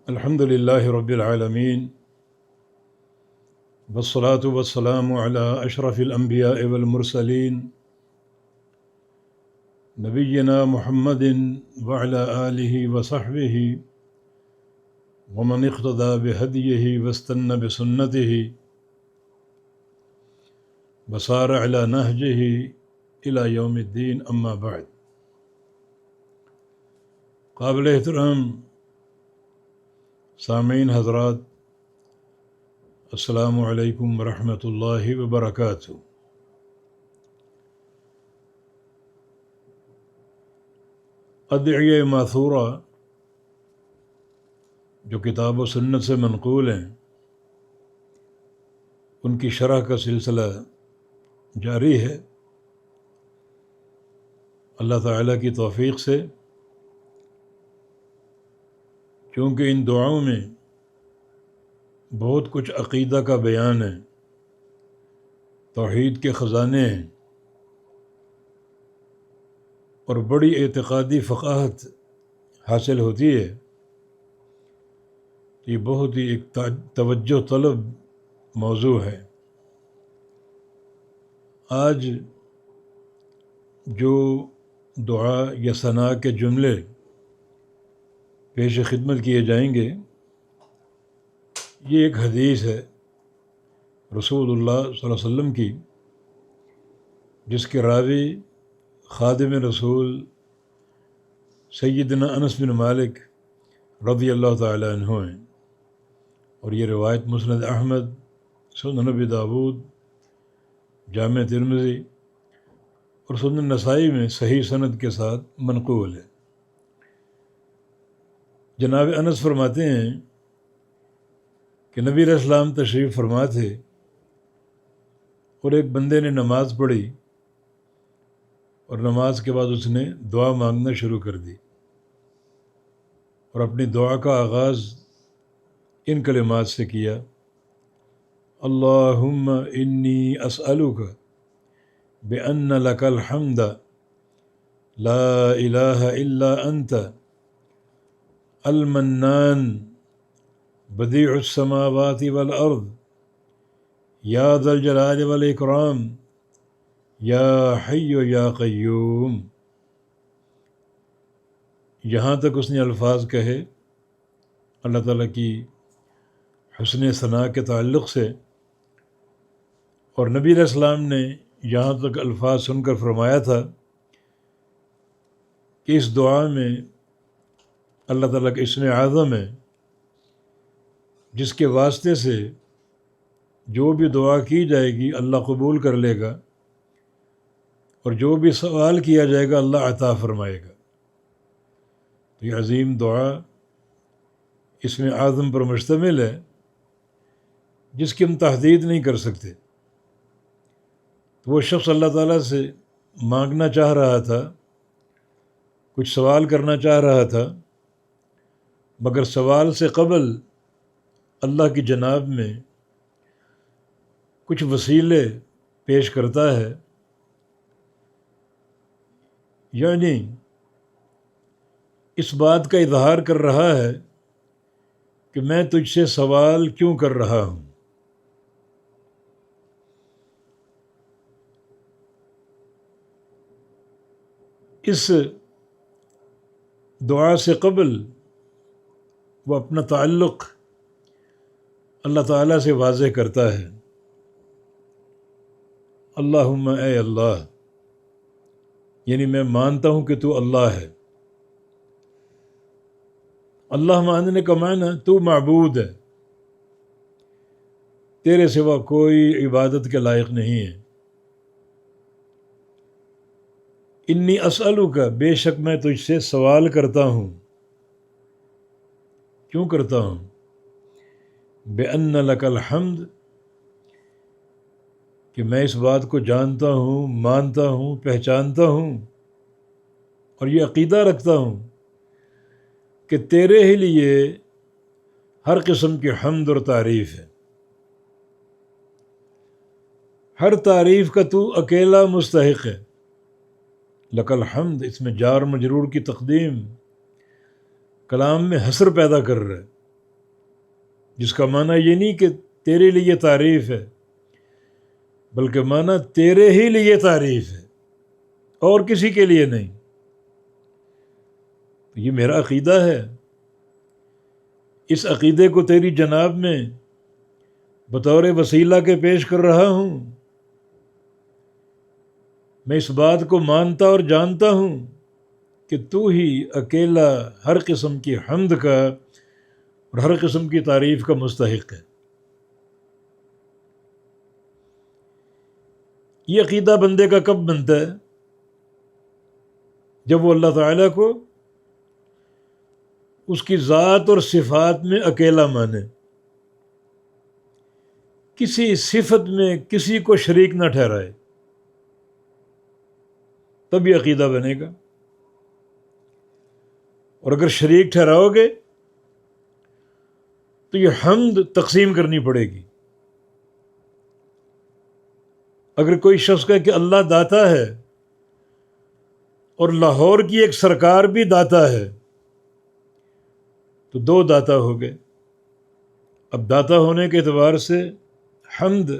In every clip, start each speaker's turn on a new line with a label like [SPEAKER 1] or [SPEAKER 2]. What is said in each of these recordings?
[SPEAKER 1] الحمد للہ رب العالمین والصلاة والسلام علی اشرف الانبیاء والمرسلین نبینا محمد وعلی آلہ وصحبہ ومن اقتدى بہدیہ واستنى بسنتہ وسار علی نہجہ الی یوم الدین، اما بعد۔ قابل احترام سامعین حضرات، السلام علیکم ورحمۃ اللہ وبرکاتہ۔ ادعیہ ماثورہ جو کتاب و سنت سے منقول ہیں، ان کی شرح کا سلسلہ جاری ہے۔ اللہ تعالیٰ کی توفیق سے، چونکہ ان دعاؤں میں بہت کچھ عقیدہ کا بیان ہے، توحید کے خزانے ہیں، اور بڑی اعتقادی فقاہت حاصل ہوتی ہے۔ یہ بہت ہی ایک توجہ طلب موضوع ہے۔ آج جو دعا یا ثنا کے جملے پیش خدمت کیے جائیں گے، یہ ایک حدیث ہے رسول اللہ صلی اللہ علیہ وسلم کی، جس کے راوی خادم رسول سیدنا انس بن مالک رضی اللہ تعالی عنہ ہیں، اور یہ روایت مسند احمد، سنن نبی داود، جامع ترمذی اور سنن نسائی میں صحیح سند کے ساتھ منقول ہے۔ جناب انس فرماتے ہیں کہ نبی علیہ السلام تشریف فرما تھے، اور ایک بندے نے نماز پڑھی، اور نماز کے بعد اس نے دعا مانگنا شروع کر دی، اور اپنی دعا کا آغاز ان کلمات سے کیا: اللہم انی اسألک بأن لک الحمد لا الہ الا انت المنان بدیع السماوات والارض یا ذا الجلال والاکرام یا حی یا قیوم۔ یہاں تک اس نے الفاظ کہے اللہ تعالیٰ کی حسن ثنا کے تعلق سے، اور نبی علیہ السلام نے یہاں تک الفاظ سن کر فرمایا تھا کہ اس دعا میں اللہ تعالیٰ کا اسم اعظم ہے، جس کے واسطے سے جو بھی دعا کی جائے گی اللہ قبول کر لے گا، اور جو بھی سوال کیا جائے گا اللہ عطا فرمائے گا۔ تو یہ عظیم دعا اسم اعظم پر مشتمل ہے، جس کی ہم تحدید نہیں کر سکتے۔ تو وہ شخص اللہ تعالیٰ سے مانگنا چاہ رہا تھا، کچھ سوال کرنا چاہ رہا تھا، مگر سوال سے قبل اللہ کی جناب میں کچھ وسیلے پیش کرتا ہے، یعنی اس بات کا اظہار کر رہا ہے کہ میں تجھ سے سوال کیوں کر رہا ہوں۔ اس دعا سے قبل وہ اپنا تعلق اللہ تعالیٰ سے واضح کرتا ہے: اللہم، اے اللہ، یعنی میں مانتا ہوں کہ تو اللہ ہے۔ اللہ ماننے کا معنی تو معبود ہے، تیرے سوا کوئی عبادت کے لائق نہیں ہے۔ انی اسألک، بے شک میں تجھ سے سوال کرتا ہوں۔ کیوں کرتا ہوں؟ بأن لک الحمد، کہ میں اس بات کو جانتا ہوں، مانتا ہوں، پہچانتا ہوں، اور یہ عقیدہ رکھتا ہوں کہ تیرے ہی لیے ہر قسم کی حمد اور تعریف ہے۔ ہر تعریف کا تو اکیلا مستحق ہے۔ لک الحمد، اس میں جار مجرور کی تقدیم کلام میں حسر پیدا کر رہا ہے۔ جس کا معنی یہ نہیں کہ تیرے لیے تعریف ہے، بلکہ معنی تیرے ہی لیے تعریف ہے اور کسی کے لیے نہیں۔ یہ میرا عقیدہ ہے، اس عقیدے کو تیری جناب میں بطور وسیلہ کے پیش کر رہا ہوں۔ میں اس بات کو مانتا اور جانتا ہوں کہ تو ہی اکیلا ہر قسم کی حمد کا اور ہر قسم کی تعریف کا مستحق ہے۔ یہ عقیدہ بندے کا کب بنتا ہے؟ جب وہ اللہ تعالیٰ کو اس کی ذات اور صفات میں اکیلا مانے، کسی صفت میں کسی کو شریک نہ ٹھہرائے، تب یہ عقیدہ بنے گا۔ اور اگر شریک ٹھہراؤ گے تو یہ حمد تقسیم کرنی پڑے گی۔ اگر کوئی شخص کہے کہ اللہ داتا ہے اور لاہور کی ایک سرکار بھی داتا ہے، تو دو داتا ہو گئے۔ اب داتا ہونے کے اعتبار سے حمد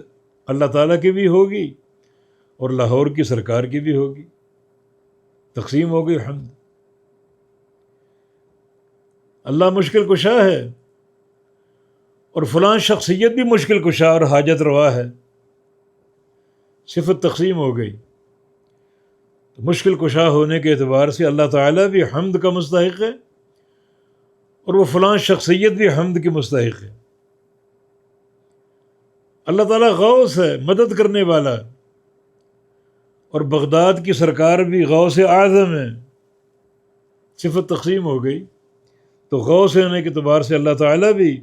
[SPEAKER 1] اللہ تعالیٰ کی بھی ہوگی اور لاہور کی سرکار کی بھی ہوگی، تقسیم ہو گئی حمد۔ اللہ مشکل کشا ہے اور فلاں شخصیت بھی مشکل کشا اور حاجت روا ہے، صفت تقسیم ہو گئی۔ تو مشکل کشا ہونے کے اعتبار سے اللہ تعالیٰ بھی حمد کا مستحق ہے اور وہ فلاں شخصیت بھی حمد کی مستحق ہے۔ اللہ تعالیٰ غوث ہے، مدد کرنے والا، اور بغداد کی سرکار بھی غوث اعظم ہے، صفت تقسیم ہو گئی۔ تو غوث ہونے کے اعتبار سے اللہ تعالیٰ بھی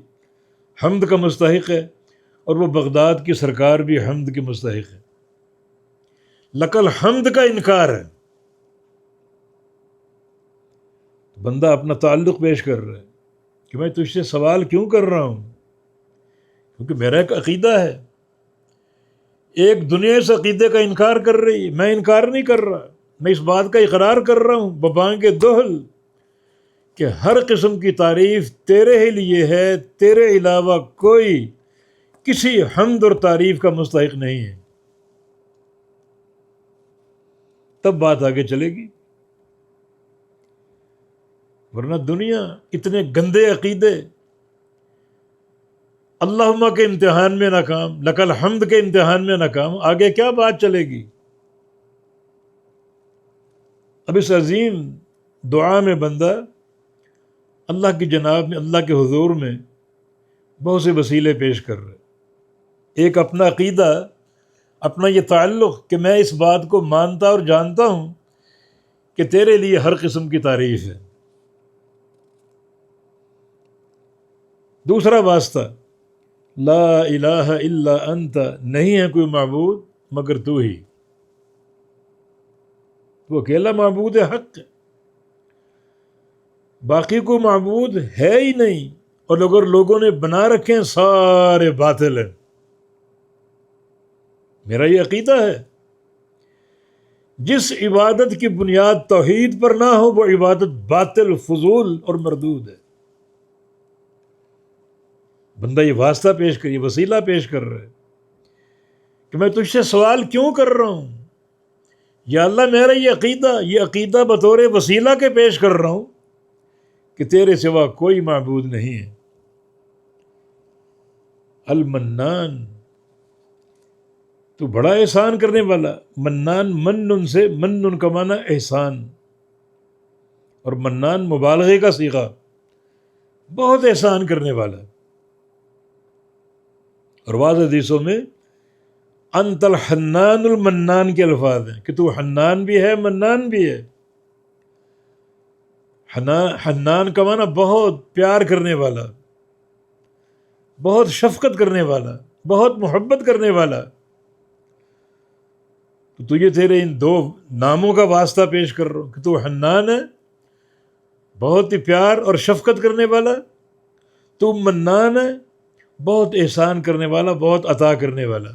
[SPEAKER 1] حمد کا مستحق ہے اور وہ بغداد کی سرکار بھی حمد کی مستحق ہے۔ لکل حمد کا انکار ہے، بندہ اپنا تعلق پیش کر رہا ہے کہ میں تجھ سے سوال کیوں کر رہا ہوں، کیونکہ میرا ایک عقیدہ ہے۔ ایک دنیا اس عقیدے کا انکار کر رہی ہے، میں انکار نہیں کر رہا، میں اس بات کا اقرار کر رہا ہوں ببانگ دہل کہ ہر قسم کی تعریف تیرے ہی لیے ہے، تیرے علاوہ کوئی کسی حمد اور تعریف کا مستحق نہیں ہے۔ تب بات آگے چلے گی، ورنہ دنیا اتنے گندے عقیدے، اللہم کے امتحان میں ناکام، لک الحمد کے امتحان میں ناکام، آگے کیا بات چلے گی؟ اب اس عظیم دعا میں بندہ اللہ کی جناب میں، اللہ کے حضور میں بہت سے وسیلے پیش کر رہے۔ ایک اپنا عقیدہ، اپنا یہ تعلق کہ میں اس بات کو مانتا اور جانتا ہوں کہ تیرے لیے ہر قسم کی تعریف ہے۔ دوسرا واسطہ، لا الہ الا انت، نہیں ہے کوئی معبود مگر تو ہی، تو اکیلا معبود حق ہے، باقی کوئی معبود ہے ہی نہیں، اور اگر لوگوں نے بنا رکھے ہیں سارے باطل ہیں۔ میرا یہ عقیدہ ہے، جس عبادت کی بنیاد توحید پر نہ ہو وہ عبادت باطل، فضول اور مردود ہے۔ بندہ یہ واسطہ پیش کر، یہ وسیلہ پیش کر رہا ہے کہ میں تجھ سے سوال کیوں کر رہا ہوں، یا اللہ میرا یہ عقیدہ بطور وسیلہ کے پیش کر رہا ہوں کہ تیرے سوا کوئی معبود نہیں ہے۔ المنان، تو بڑا احسان کرنے والا۔ منان، منن سے، منن کا معنی احسان، اور منان مبالغے کا صیغہ، بہت احسان کرنے والا۔ اور بعض حدیثوں میں انت الحنان المنان کے الفاظ ہیں کہ تو حنان بھی ہے، منان بھی ہے۔ حنان کا معنی بہت پیار کرنے والا، بہت شفقت کرنے والا، بہت محبت کرنے والا۔ تو تجھے تیرے ان دو ناموں کا واسطہ پیش کر رہا ہوں کہ تو حنان ہے، بہت ہی پیار اور شفقت کرنے والا، تو منان ہے، بہت احسان کرنے والا، بہت عطا کرنے والا۔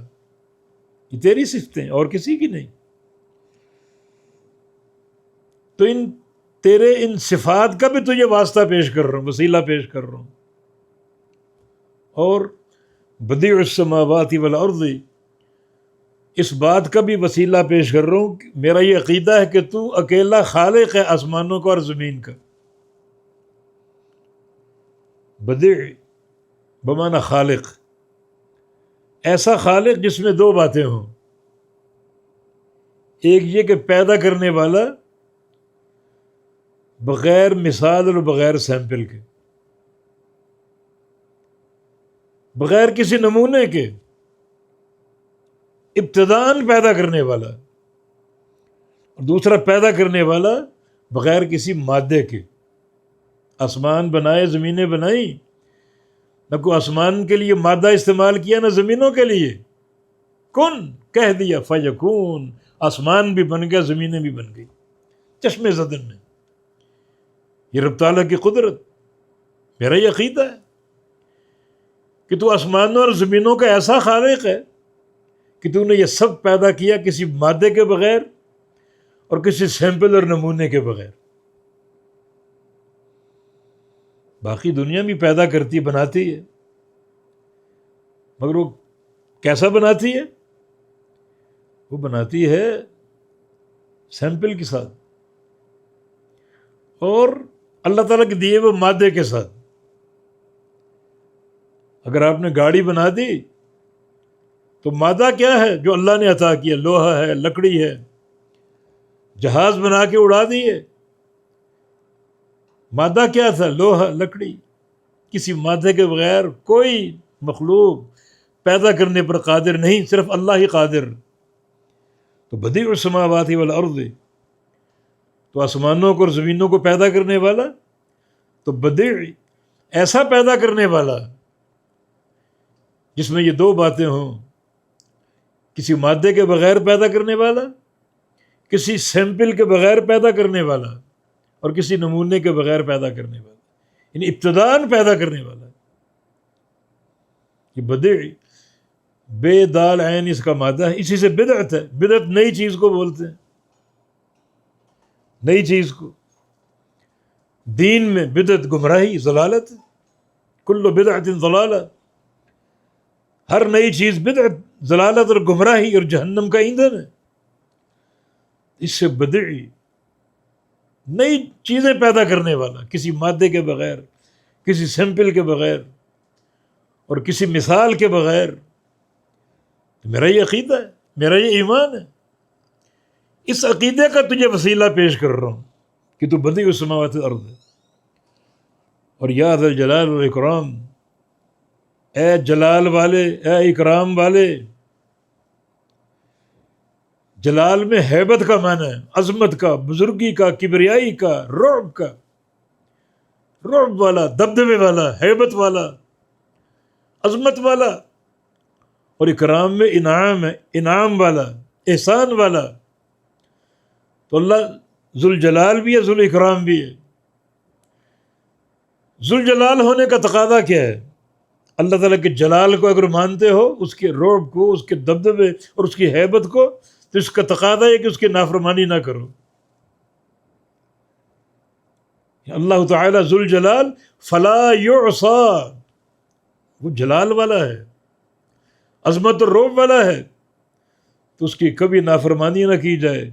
[SPEAKER 1] یہ تیری صفتیں اور کسی کی نہیں۔ تو تیرے ان صفات کا بھی تجھے واسطہ پیش کر رہا ہوں، وسیلہ پیش کر رہا ہوں۔ اور بدیع السماوات والارض، اس بات کا بھی وسیلہ پیش کر رہا ہوں کہ میرا یہ عقیدہ ہے کہ تو اکیلا خالق ہے آسمانوں کا اور زمین کا. بدیع بمعنی خالق، ایسا خالق جس میں دو باتیں ہوں. ایک یہ کہ پیدا کرنے والا بغیر مثال اور بغیر سیمپل کے، بغیر کسی نمونے کے ابتداءً پیدا کرنے والا، اور دوسرا پیدا کرنے والا بغیر کسی مادے کے. آسمان بنائے، زمینیں بنائیں، نہ کوئی آسمان کے لیے مادہ استعمال کیا نہ زمینوں کے لیے. کن کہہ دیا فیکون، آسمان بھی بن گیا، زمینیں بھی بن گئی چشم زدن میں. یہ رب تعالیٰ کی قدرت. میرا یہ عقیدہ ہے کہ تو آسمانوں اور زمینوں کا ایسا خالق ہے کہ تو نے یہ سب پیدا کیا کسی مادے کے بغیر اور کسی سیمپل اور نمونے کے بغیر. باقی دنیا بھی پیدا کرتی بناتی ہے، مگر وہ کیسا بناتی ہے؟ وہ بناتی ہے سیمپل کے ساتھ اور اللہ تعالیٰ کے دیے ہوئے مادے کے ساتھ. اگر آپ نے گاڑی بنا دی تو مادہ کیا ہے جو اللہ نے عطا کیا؟ لوہا ہے، لکڑی ہے. جہاز بنا کے اڑا دیے، مادہ کیا تھا؟ لوہا، لکڑی. کسی مادے کے بغیر کوئی مخلوق پیدا کرنے پر قادر نہیں، صرف اللہ ہی قادر. تو بدیع السماوات والارض، تو آسمانوں کو اور زمینوں کو پیدا کرنے والا. تو بدیع ایسا پیدا کرنے والا جس میں یہ دو باتیں ہوں، کسی مادے کے بغیر پیدا کرنے والا، کسی سیمپل کے بغیر پیدا کرنے والا، اور کسی نمونے کے بغیر پیدا کرنے والا، یعنی ابتداءً پیدا کرنے والا. یہ بدیع بے دال عین اس کا مادہ ہے. اسی سے بدعت ہے. بدعت نئی چیز کو بولتے ہیں، نئی چیز کو. دین میں بدعت گمراہی، ضلالت. کل بدعت ضلالہ، ہر نئی چیز بدعت، ضلالت اور گمراہی اور جہنم کا ایندھن ہے. اس سے بدیع نئی چیزیں پیدا کرنے والا، کسی مادے کے بغیر، کسی سیمپل کے بغیر اور کسی مثال کے بغیر. میرا یہ عقیدہ ہے، میرا یہ ایمان ہے. اس عقیدے کا تجھے وسیلہ پیش کر رہا ہوں کہ تو بدیع السماوات والارض ہے. اور یا ذا الجلال والاکرام، اے جلال والے، اے اکرام والے. جلال میں ہیبت کا معنی ہے، عظمت کا، بزرگی کا، کبریائی کا، رعب کا. رعب والا، دبدبے والا، ہیبت والا، عظمت والا. اور اکرام میں انعام ہے، انعام والا، احسان والا. تو اللہ ذوالجلال بھی ہے، ذوالاکرام بھی ہے. ذوالجلال ہونے کا تقاضا کیا ہے؟ اللہ تعالیٰ کے جلال کو اگر مانتے ہو، اس کے رعب کو، اس کے دبدبے اور اس کی ہیبت کو، تو اس کا تقاضا ہے کہ اس کی نافرمانی نہ کرو. اللہ تعالیٰ ذوالجلال فلا یعصى، وہ جلال والا ہے، عظمت اور رعب والا ہے، تو اس کی کبھی نافرمانی نہ کی جائے.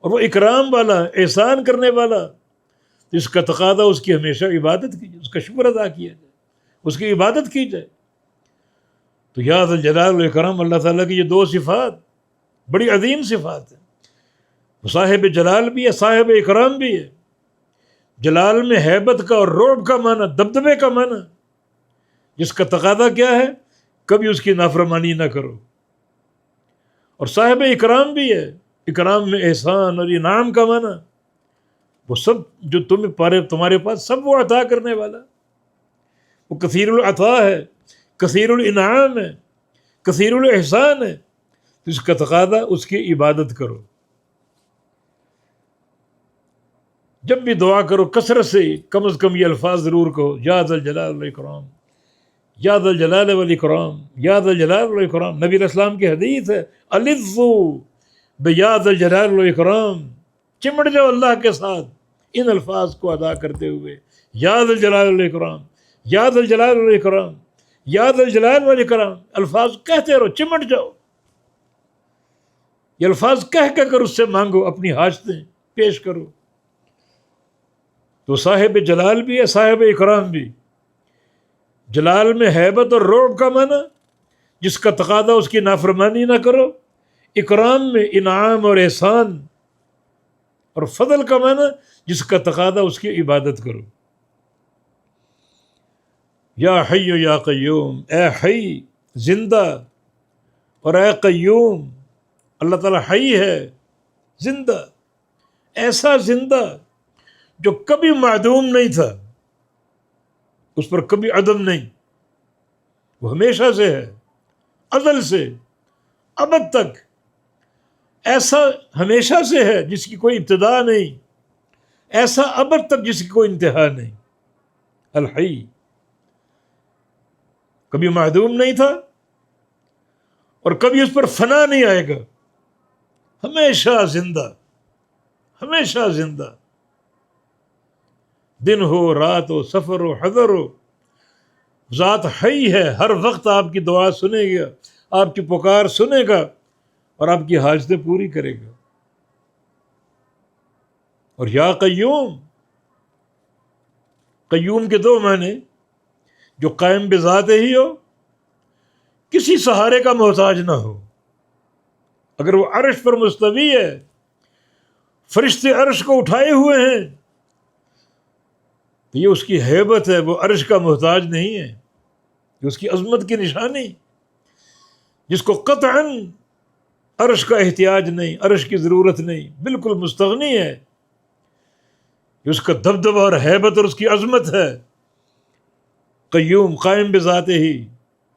[SPEAKER 1] اور وہ اکرام والا ہے، احسان کرنے والا، تو اس کا تقاضا اس کی ہمیشہ عبادت کی جائے، اس کا شکر ادا کیا جائے، اس کی عبادت کی جائے. تو یا ذا الجلال والاکرام، اللہ تعالیٰ کی یہ دو صفات بڑی عظیم صفات ہیں. وہ صاحب جلال بھی ہے، صاحب اکرام بھی ہے. جلال میں ہیبت کا اور رعب کا معنی، دبدبے کا معنی، جس کا تقاضا کیا ہے؟ کبھی اس کی نافرمانی نہ کرو. اور صاحب اکرام بھی ہے، اکرام میں احسان اور انعام کا معنی، وہ سب جو تمہارے پاس سب وہ عطا کرنے والا. وہ کثیر العطا ہے، کثیر الانعام ہے، کثیر الاحسان ہے. تو اس کا تقاضا اس کی عبادت کرو. جب بھی دعا کرو کثرت سے کم از کم یہ الفاظ ضرور کہو، یا ذا الجلال والاکرام، یا ذا الجلال والاکرام، یا ذا الجلال والاکرام. نبی علیہ السلام کی حدیث ہے، الذوا بیا ذا الجلال والاکرام، چمڑ جاؤ اللہ کے ساتھ ان الفاظ کو ادا کرتے ہوئے، یا ذا الجلال والاکرام، یا ذا الجلال والاکرام. یا ذا الجلال والاکرام، الفاظ کہتے رہو، چمٹ جاؤ، یہ الفاظ کہہ کر اس سے مانگو، اپنی حاجتیں پیش کرو. تو صاحب جلال بھی ہے، صاحب اکرام بھی. جلال میں ہیبت اور رعب کا معنی، جس کا تقاضا اس کی نافرمانی نہ کرو. اکرام میں انعام اور احسان اور فضل کا معنی، جس کا تقاضا اس کی عبادت کرو. یا حی یا قیوم، اے حی زندہ اور اے قیوم. اللہ تعالیٰ حی ہے، زندہ، ایسا زندہ جو کبھی معدوم نہیں تھا، اس پر کبھی عدم نہیں، وہ ہمیشہ سے ہے، ازل سے ابد تک. ایسا ہمیشہ سے ہے جس کی کوئی ابتدا نہیں، ایسا ابد تک جس کی کوئی انتہا نہیں. الحی، کبھی معدوم نہیں تھا اور کبھی اس پر فنا نہیں آئے گا، ہمیشہ زندہ، ہمیشہ زندہ. دن ہو، رات ہو، سفر ہو، حضر ہو، ذات حی ہے، ہر وقت آپ کی دعا سنے گا، آپ کی پکار سنے گا اور آپ کی حاجتیں پوری کرے گا. اور یا قیوم، قیوم کے دو معنی، جو قائم بذات ہی ہو، کسی سہارے کا محتاج نہ ہو. اگر وہ عرش پر مستوی ہے، فرشتے عرش کو اٹھائے ہوئے ہیں، تو یہ اس کی ہیبت ہے، وہ عرش کا محتاج نہیں ہے. یہ اس کی عظمت کی نشانی، جس کو قطعاً عرش کا احتیاج نہیں، عرش کی ضرورت نہیں، بالکل مستغنی ہے. یہ اس کا دبدبہ اور ہیبت اور اس کی عظمت ہے. قیوم، قائم بذات ہی،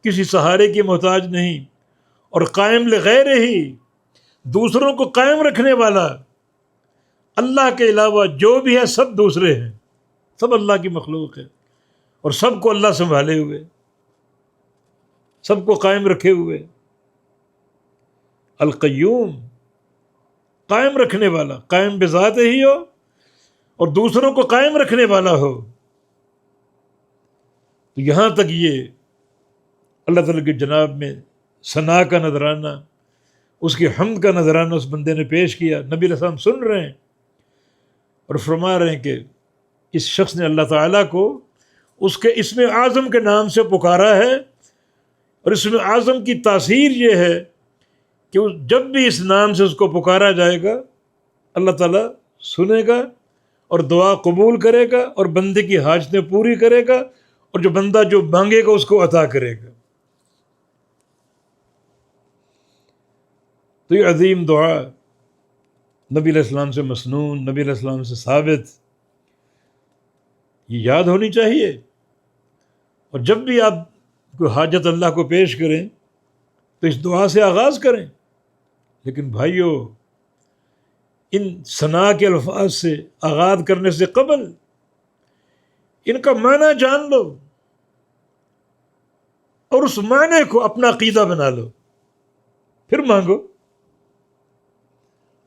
[SPEAKER 1] کسی سہارے کی محتاج نہیں، اور قائم لغیر ہی، دوسروں کو قائم رکھنے والا. اللہ کے علاوہ جو بھی ہے سب دوسرے ہیں، سب اللہ کی مخلوق ہے، اور سب کو اللہ سنبھالے ہوئے، سب کو قائم رکھے ہوئے. القیوم، قائم رکھنے والا، قائم بذات ہی ہو اور دوسروں کو قائم رکھنے والا ہو. تو یہاں تک یہ اللہ تعالیٰ کی جناب میں ثنا کا نذرانہ، اس کی حمد کا نذرانہ اس بندے نے پیش کیا. نبی علیہ السلام سن رہے ہیں اور فرما رہے ہیں کہ اس شخص نے اللہ تعالیٰ کو اس کے اسم اعظم کے نام سے پکارا ہے، اور اسم اعظم کی تاثیر یہ ہے کہ جب بھی اس نام سے اس کو پکارا جائے گا، اللہ تعالیٰ سنے گا اور دعا قبول کرے گا اور بندے کی حاجتیں پوری کرے گا، اور جو بندہ جو مانگے گا اس کو عطا کرے گا. تو یہ عظیم دعا نبی علیہ السلام سے مسنون، نبی علیہ السلام سے ثابت، یہ یاد ہونی چاہیے. اور جب بھی آپ کوئی حاجت اللہ کو پیش کریں تو اس دعا سے آغاز کریں. لیکن بھائیو، ان ثنا کے الفاظ سے آغاز کرنے سے قبل ان کا معنی جان لو اور اس معنی کو اپنا عقیدہ بنا لو، پھر مانگو.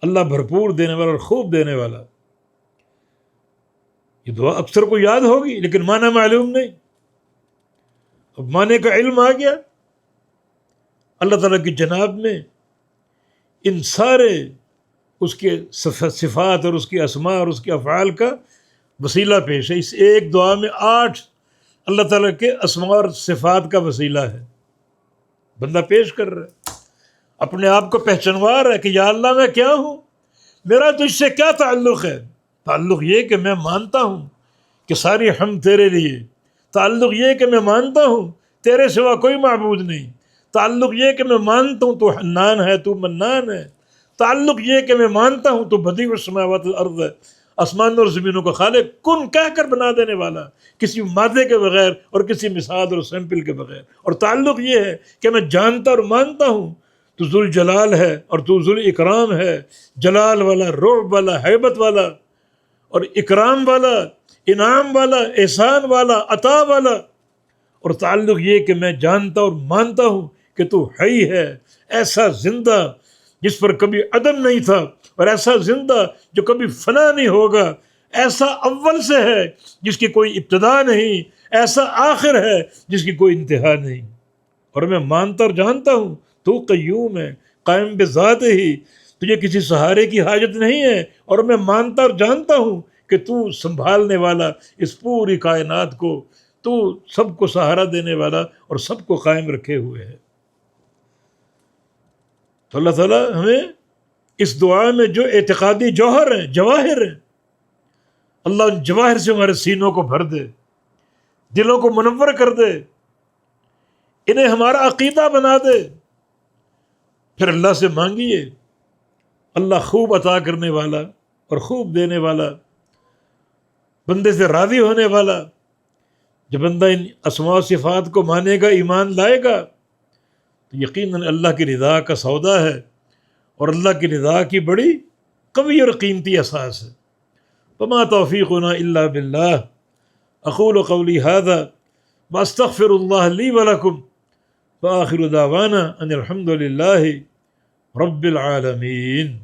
[SPEAKER 1] اللہ بھرپور دینے والا اور خوب دینے والا. یہ دعا اکثر کو یاد ہوگی لیکن معنی معلوم نہیں. اب معنی کا علم آ گیا، اللہ تعالیٰ کی جناب میں ان سارے اس کے صفات اور اس کے اسماء اور اس کے افعال کا وسیلہ پیش ہے. اس ایک دعا میں 8 اللہ تعالیٰ کے اسماء اور صفات کا وسیلہ ہے. بندہ پیش کر رہا ہے، اپنے آپ کو پہچانوا رہا ہے کہ یا اللہ میں کیا ہوں، میرا تجھ سے کیا تعلق ہے. تعلق یہ کہ میں مانتا ہوں کہ ساری حمد تیرے لیے. تعلق یہ کہ میں مانتا ہوں تیرے سوا کوئی معبود نہیں. تعلق یہ کہ میں مانتا ہوں تو حنان ہے، تو منان ہے. تعلق یہ کہ میں مانتا ہوں تو بدیع السماوات والارض ہے، آسمان اور زمینوں کا خالق، کن کہہ کر بنا دینے والا، کسی مادے کے بغیر اور کسی مثال اور سیمپل کے بغیر. اور تعلق یہ ہے کہ میں جانتا اور مانتا ہوں تو ذوالجلال ہے اور تو ذوالاکرام ہے، جلال والا، رعب والا، ہیبت والا اور اکرام والا، انعام والا، احسان والا، عطا والا. اور تعلق یہ کہ میں جانتا اور مانتا ہوں کہ تو حی ہے، ایسا زندہ جس پر کبھی عدم نہیں تھا، اور ایسا زندہ جو کبھی فنا نہیں ہوگا، ایسا اول سے ہے جس کی کوئی ابتدا نہیں، ایسا آخر ہے جس کی کوئی انتہا نہیں، اور میں مانتا اور جانتا ہوں تو قیوم ہے، قائم بذات ہی، تجھے کسی سہارے کی حاجت نہیں ہے، اور میں مانتا اور جانتا ہوں کہ تو سنبھالنے والا اس پوری کائنات کو، تو سب کو سہارا دینے والا اور سب کو قائم رکھے ہوئے ہے۔ تو اللہ تعالیٰ ہمیں اس دعا میں جو اعتقادی جوہر ہیں، جواہر ہیں، اللہ ان جواہر سے ہمارے سینوں کو بھر دے، دلوں کو منور کر دے، انہیں ہمارا عقیدہ بنا دے۔ پھر اللہ سے مانگیے، اللہ خوب عطا کرنے والا اور خوب دینے والا، بندے سے راضی ہونے والا۔ جب بندہ ان اسماء و صفات کو مانے گا، ایمان لائے گا، تو یقیناً اللہ کی رضا کا سودا ہے، اور اللہ کی رضا کی بڑی قوی اور قیمتی اساس ہے۔ وما توفیقنا الا باللہ، اقول قولی ھذا واستغفر اللہ لی ولکم، وآخر دعوانا ان الحمد للہ رب العالمین۔